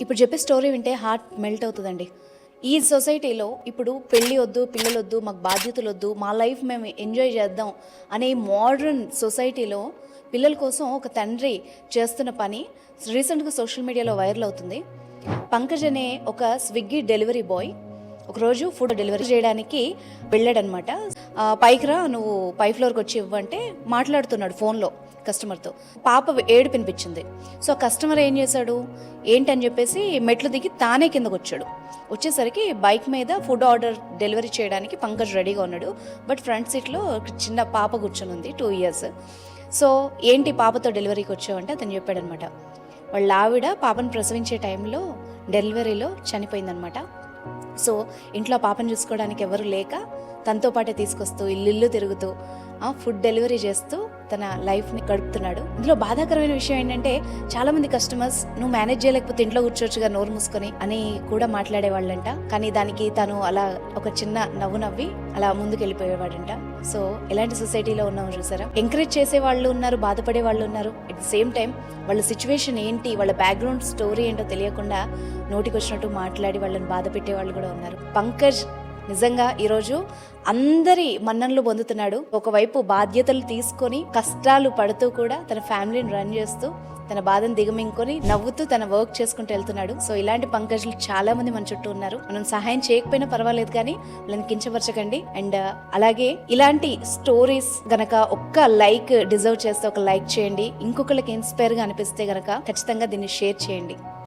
ఇప్పుడు చెప్పే స్టోరీ వింటే హార్ట్ మెల్ట్ అవుతుందండి. ఈ సొసైటీలో ఇప్పుడు పెళ్ళి వద్దు, పిల్లలొద్దు, మాకు బాధ్యతలు వద్దు, మా లైఫ్ మేము ఎంజాయ్ చేద్దాం అనే మోడ్రన్ సొసైటీలో పిల్లల కోసం ఒక తండ్రి చేస్తున్న పని రీసెంట్గా సోషల్ మీడియాలో వైరల్ అవుతుంది. పంకజ్ అనే ఒక స్విగ్గీ డెలివరీ బాయ్ ఒకరోజు ఫుడ్ డెలివరీ చేయడానికి వెళ్ళాడనమాట. పైకి రా, నువ్వు పై ఫ్లోర్కి వచ్చి ఇవ్వంటే మాట్లాడుతున్నాడు ఫోన్లో కస్టమర్తో. పాప ఏడు వినిపించింది. సో కస్టమర్ ఏం చేశాడు, ఏంటని చెప్పేసి మెట్లు దిగి తానే కిందకు వచ్చాడు. వచ్చేసరికి బైక్ మీద ఫుడ్ ఆర్డర్ డెలివరీ చేయడానికి పంకజ్ రెడీగా ఉన్నాడు. బట్ ఫ్రంట్ సీట్లో చిన్న పాప కూర్చొని ఉంది, 2 years. సో ఏంటి పాపతో డెలివరీకి వచ్చావంటే అతను చెప్పాడనమాట, వాళ్ళ ఆవిడ పాపను ప్రసవించే టైంలో డెలివరీలో చనిపోయిందనమాట. సో ఇంట్లో పాపను చూసుకోవడానికి ఎవరు లేక తనతో పాటే తీసుకొస్తూ ఇల్లు తిరుగుతూ ఫుడ్ డెలివరీ చేస్తూ తన లైఫ్ని గడుపుతున్నాడు. ఇందులో బాధాకరమైన విషయం ఏంటంటే చాలామంది కస్టమర్స్ నువ్వు మేనేజ్ చేయలేకపోతే ఇంట్లో కూర్చోవచ్చుగా నోరు మూసుకొని అని కూడా మాట్లాడేవాళ్ళంట. కానీ దానికి తను అలా ఒక చిన్న నవ్వు నవ్వి అలా ముందుకు వెళ్ళిపోయేవాడంట. సో ఎలాంటి సొసైటీలో ఉన్నామో చూసారా. ఎంకరేజ్ చేసే వాళ్ళు ఉన్నారు, బాధపడే వాళ్ళు ఉన్నారు. అట్ ద సేమ్ టైం వాళ్ళ సిచ్యువేషన్ ఏంటి, వాళ్ళ బ్యాక్గ్రౌండ్ స్టోరీ ఏంటో తెలియకుండా నోటికి వచ్చినట్టు మాట్లాడి వాళ్ళని బాధ పెట్టే వాళ్ళు కూడా ఉన్నారు. పంకజ్ నిజంగా ఈరోజు అందరి మన్ననలు పొందుతున్నాడు. ఒకవైపు బాధ్యతలు తీసుకొని కష్టాలు పడుతూ కూడా తన ఫ్యామిలీని రన్ చేస్తూ తన బాధను దిగమింగుకొని నవ్వుతూ తన వర్క్ చేసుకుంటూ వెళ్తున్నాడు. సో ఇలాంటి పంకజ్లు చాలా మంది మన చుట్టూ ఉన్నారు. మనం సహాయం చేయకపోయినా పర్వాలేదు, కానీ వాళ్ళని కించపరచకండి. అండ్ అలాగే ఇలాంటి స్టోరీస్ గనక ఒక్క లైక్ డిజర్వ్ చేస్తే ఒక లైక్ చేయండి. ఇంకొకరికి ఇన్స్పైర్ గా అనిపిస్తే గనక ఖచ్చితంగా దీన్ని షేర్ చేయండి.